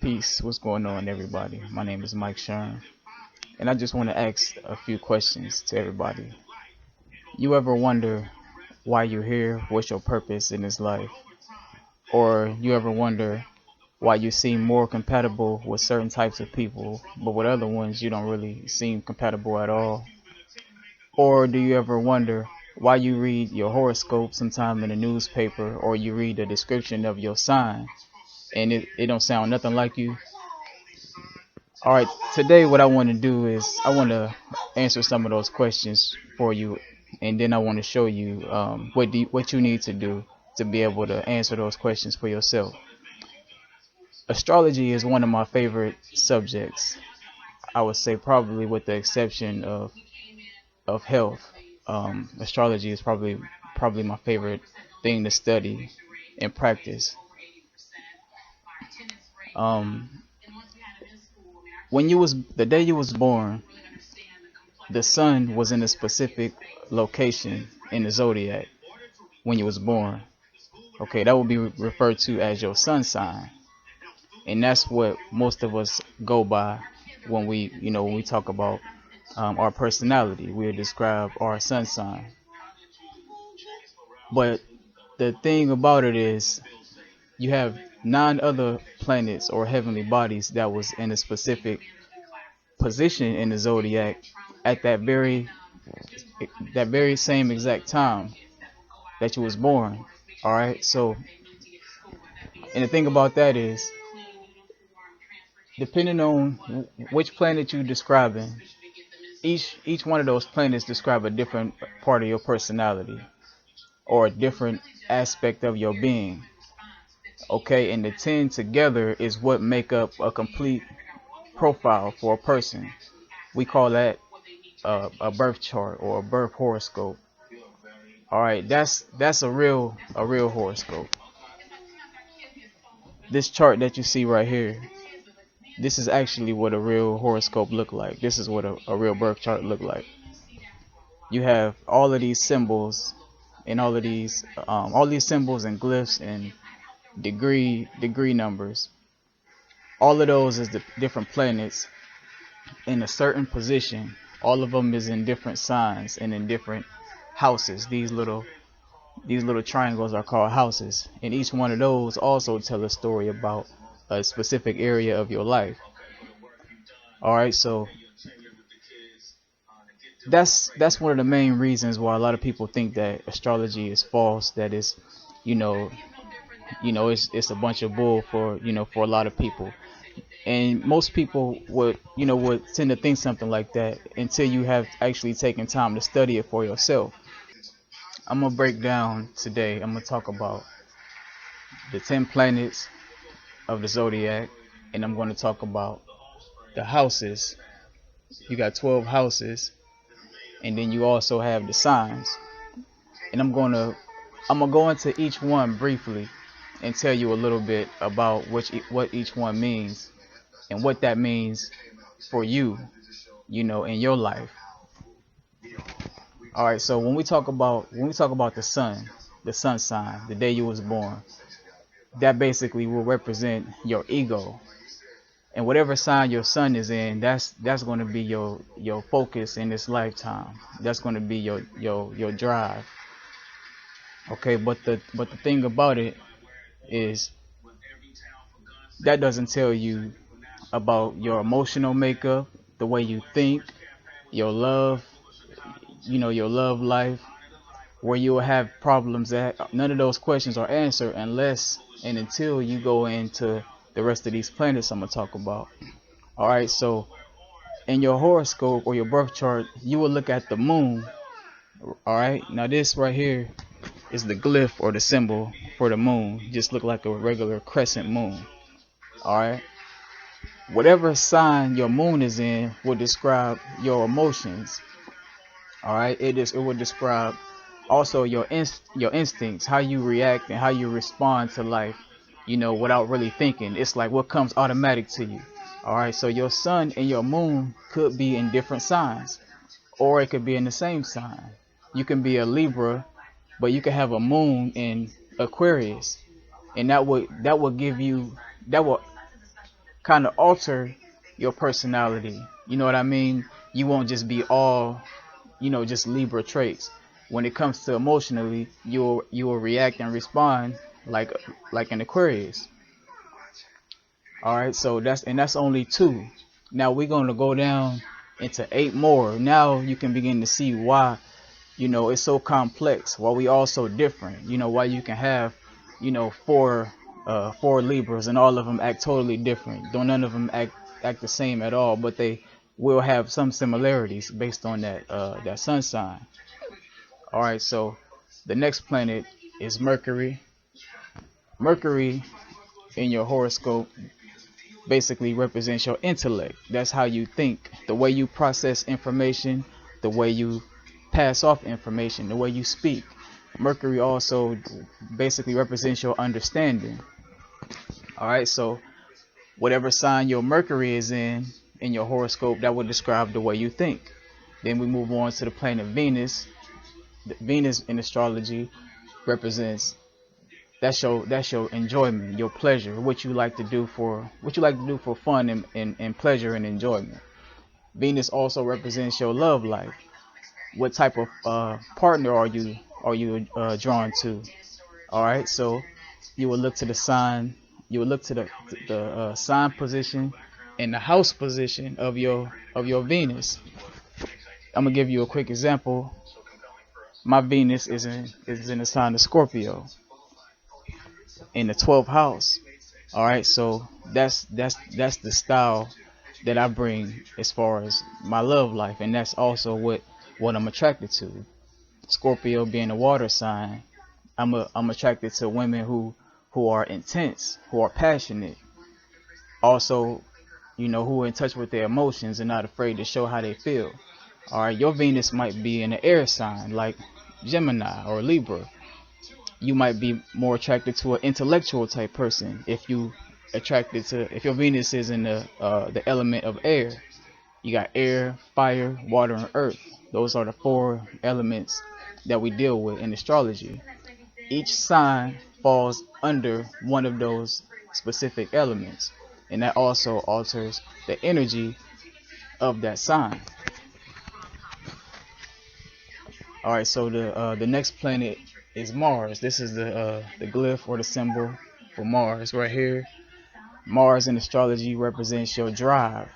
Peace. What's going on, everybody? My name is Mike Sherm, and I just want to ask a few questions to everybody. You ever wonder why you're here? What's your purpose in this life? Or you ever wonder why you seem more compatible with certain types of people, but with other ones you don't really seem compatible at all? Or do you ever wonder why you read your horoscope sometime in a newspaper, or you read the description of your sign and it don't sound nothing like you? All right, today what I want to do is I want to answer some of those questions for you, and then I want to show you what you need to do to be able to answer those questions for yourself. Astrology is one of my favorite subjects. I would say probably with the exception of health. Astrology is probably my favorite thing to study and practice. Um, when you was the day you was born, the sun was in a specific location in the zodiac when you was born. Okay, that would be referred to as your sun sign, and that's what most of us go by when we talk about our personality. We describe our sun sign. But the thing about it is, you have 9 other planets or heavenly bodies that was in a specific position in the zodiac at that very same exact time that you was born. All right. So, and the thing about that is, depending on which planet you're describing, each one of those planets describe a different part of your personality or a different aspect of your being. Okay, and the 10 together is what make up a complete profile for a person. We call that a birth chart or a birth horoscope. All right, that's a real horoscope. This chart that you see right here, this is actually what a real horoscope look like. This is what a real birth chart look like. You have all of these symbols and all these symbols and glyphs and degree numbers. All of those is the different planets in a certain position. All of them is in different signs and in different houses. These little triangles are called houses, and each one of those also tell a story about a specific area of your life. All right, so that's one of the main reasons why a lot of people think that astrology is false. That is, you know, it's a bunch of bull for a lot of people. And most people would tend to think something like that until you have actually taken time to study it for yourself. I'm gonna break down today. I'm gonna talk about the 10 planets of the zodiac, and I'm going to talk about the houses. You got 12 houses, and then you also have the signs. And I'm gonna go into each one briefly and tell you a little bit about what each one means and what that means for you, in your life. All right. So when we talk about the sun sign, the day you was born, that basically will represent your ego. And whatever sign your sun is in, that's going to be your focus in this lifetime. That's going to be your drive. Okay, but the thing about it is, that doesn't tell you about your emotional makeup, the way you think, your love, your love life, where you will have problems. That none of those questions are answered unless and until you go into the rest of these planets I'm gonna talk about. All right, so in your horoscope or your birth chart, you will look at the moon. All right, now this right here is the glyph or the symbol for the moon. Just look like a regular crescent moon. All right, whatever sign your moon is in will describe your emotions. All right, it will describe also your instincts, how you react and how you respond to life, without really thinking. It's like what comes automatic to you. All right, so your sun and your moon could be in different signs, or it could be in the same sign. You can be a Libra, but you can have a moon in Aquarius, and that would give you that will kind of alter your personality. You know what I mean? You won't just be all, just Libra traits. When it comes to emotionally, you will react and respond like an Aquarius. All right, so that's only two. Now we're gonna go down into eight more. Now you can begin to see why it's so complex. Why we all so different. Why you can have four Libras and all of them act totally different. Don't none of them act the same at all, but they will have some similarities based on that sun sign. All right, so the next planet is Mercury. Mercury in your horoscope basically represents your intellect. That's how you think, the way you process information, the way you pass off information, the way you speak. Mercury also basically represents your understanding. All right, so whatever sign your Mercury is in your horoscope, that would describe the way you think. Then we move on to the planet Venus. Venus in astrology represents that's your enjoyment, your pleasure, what you like to do for fun and pleasure and enjoyment. Venus also represents your love life. What type of partner are you drawn to? All right, so you will look to the sign. You will look to the sign position and the house position of your Venus. I'm gonna give you a quick example. My Venus is in the sign of Scorpio in the 12th house. All right, so that's the style that I bring as far as my love life, and that's also what I'm attracted to. Scorpio being a water sign, I'm attracted to women who are intense, who are passionate, also who are in touch with their emotions and not afraid to show how they feel. All right, your Venus might be in an air sign like Gemini or Libra. You might be more attracted to an intellectual type person if your Venus is in the element of air. You got air, fire, water, and earth. Those are the four elements that we deal with in astrology. Each sign falls under one of those specific elements, and that also alters the energy of that sign. All right, so the next planet is Mars. This is the glyph or the symbol for Mars right here. Mars in astrology represents your drive,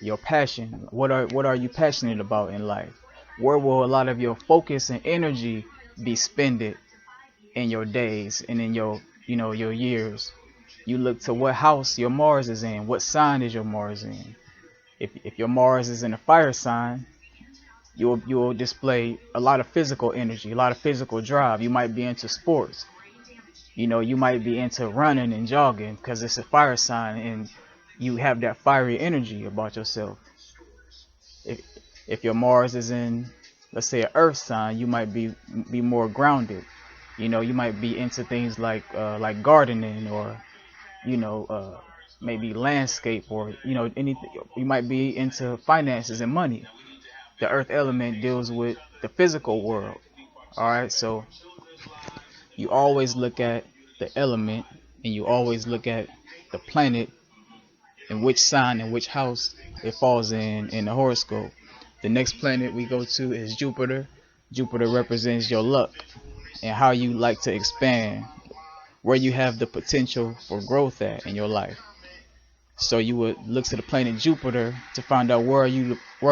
your passion. What are you passionate about in life? Where will a lot of your focus and energy be spent in your days and in your years? You look to what house your Mars is in. What sign is your Mars in? If your Mars is in a fire sign, you'll display a lot of physical energy, a lot of physical drive. You might be into sports. You might be into running and jogging because it's a fire sign and you have that fiery energy about yourself. If your Mars is in, let's say, an earth sign, you might be more grounded. You might be into things like gardening or maybe landscape or anything. You might be into finances and money. The earth element deals with the physical world. All right, so you always look at the element and you always look at the planet and which sign and which house it falls in the horoscope. The next planet we go to is Jupiter. Jupiter represents your luck and how you like to expand, where you have the potential for growth at in your life. So you would look to the planet Jupiter to find out where are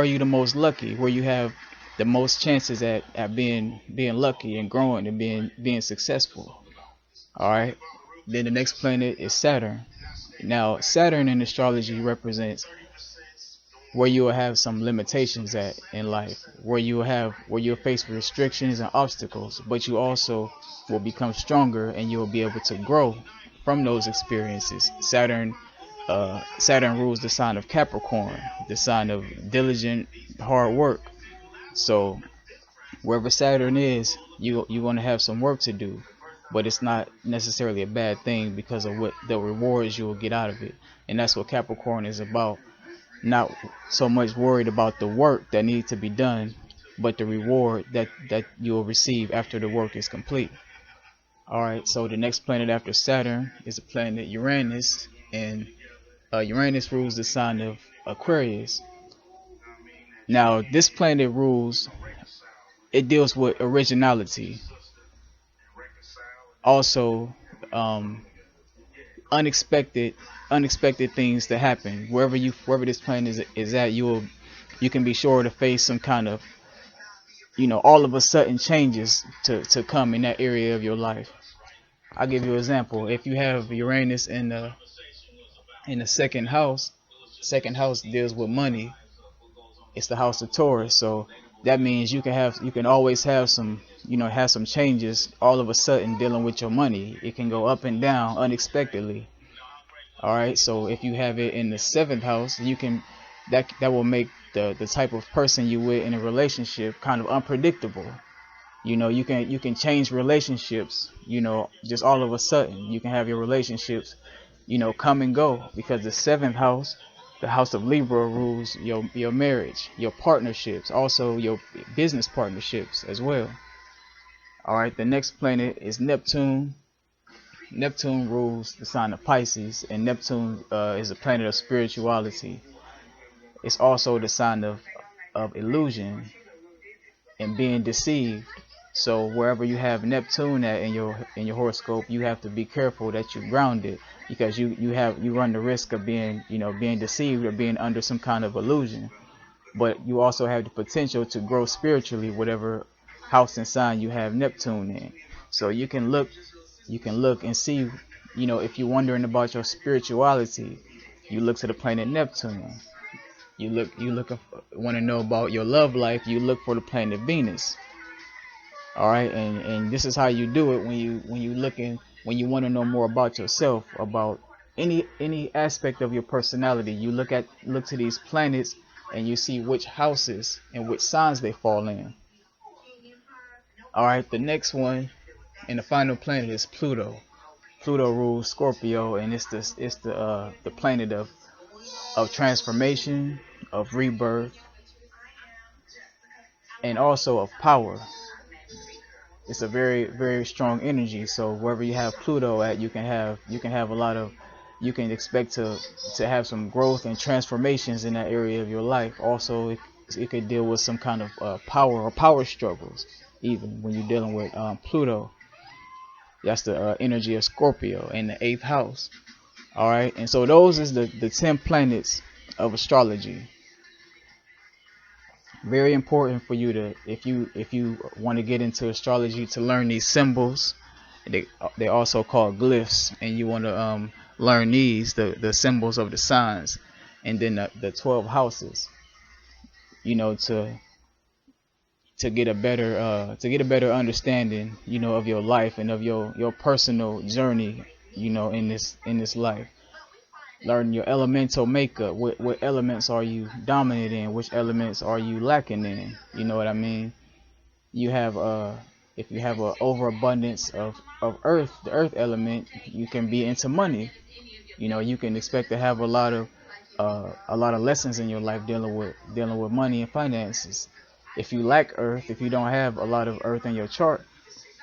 you the most lucky, where you have the most chances at being lucky and growing and being successful. All right. Then the next planet is Saturn. Now Saturn in astrology represents where you will have some limitations at in life, where you're faced with restrictions and obstacles, but you also will become stronger and you'll be able to grow from those experiences. Saturn rules the sign of Capricorn, the sign of diligent hard work. So wherever Saturn is, you're going to have some work to do, but it's not necessarily a bad thing because of what the rewards you will get out of it. And that's what Capricorn is about. Not so much worried about the work that needs to be done, but the reward that you'll receive after the work is complete. All right, so the next planet after Saturn is the planet Uranus, and Uranus rules the sign of Aquarius. Now, this planet rules, it deals with originality, also um, unexpected unexpected things that happen wherever this planet is at. You can be sure to face some kind of, all of a sudden changes to come in that area of your life. I'll give you an example. If you have Uranus in the second house deals with money. It's the house of Taurus, so that means you can always have some, have some changes all of a sudden dealing with your money. It can go up and down unexpectedly. All right, so if you have it in the seventh house, you can that will make the type of person you with in a relationship kind of unpredictable. You can change relationships, just all of a sudden. You can have your relationships, come and go, because the seventh house, the house of Libra, rules your marriage, your partnerships, also your business partnerships as well. All right, the next planet is Neptune. Neptune rules the sign of Pisces, and Neptune is a planet of spirituality. It's also the sign of illusion and being deceived. So wherever you have Neptune at in your horoscope, you have to be careful that you ground it, because you run the risk of being being deceived or being under some kind of illusion. But you also have the potential to grow spiritually, whatever house and sign you have Neptune in. So you can look and see, if you're wondering about your spirituality, you look to the planet Neptune. You want to know about your love life, you look for the planet Venus. All right, and this is how you do it when you want to know more about yourself, about any aspect of your personality. You look to these planets and you see which houses and which signs they fall in. All right, the next one and the final planet is Pluto. Pluto rules Scorpio, and it's the planet of transformation, of rebirth, and also of power. It's a very, very strong energy. So wherever you have Pluto at, you can have a lot of, you can expect to have some growth and transformations in that area of your life. Also, it could deal with some kind of power or power struggles, even when you're dealing with Pluto. That's the energy of Scorpio in the 8th house. All right, and so those is the 10 planets of astrology. Very important for you to, if you want to get into astrology, to learn these symbols. They also called glyphs, and you want to learn these, the symbols of the signs, and then the 12 houses, to get a better understanding, of your life and of your personal journey, in this life. Learn your elemental makeup. What elements are you dominant in? Which elements are you lacking in? You know what I mean? You have if you have an overabundance of earth, the earth element, you can be into money. You can expect to have a lot of lessons in your life dealing with money and finances. If you lack earth, if you don't have a lot of earth in your chart,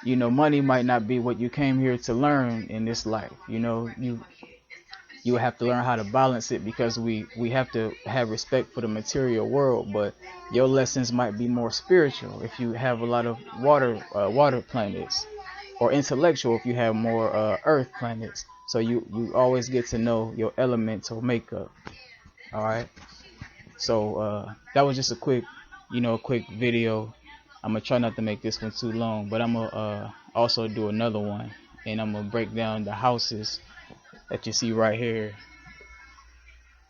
money might not be what you came here to learn in this life. You have to learn how to balance it, because we have to have respect for the material world, but your lessons might be more spiritual if you have a lot of water planets, or intellectual if you have more earth planets. So you always get to know your elemental makeup. All right, so that was just a quick video. I'm gonna try not to make this one too long, but I'm gonna also do another one, and I'm gonna break down the houses that you see right here.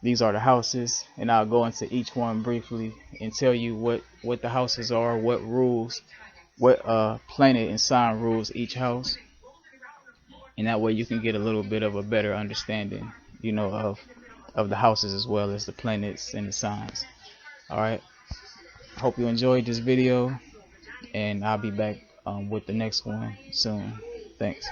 These are the houses, and I'll go into each one briefly and tell you what the houses are, what rules, what planet and sign rules each house, and that way you can get a little bit of a better understanding, of the houses as well as the planets and the signs. All right, hope you enjoyed this video, and I'll be back with the next one soon. Thanks.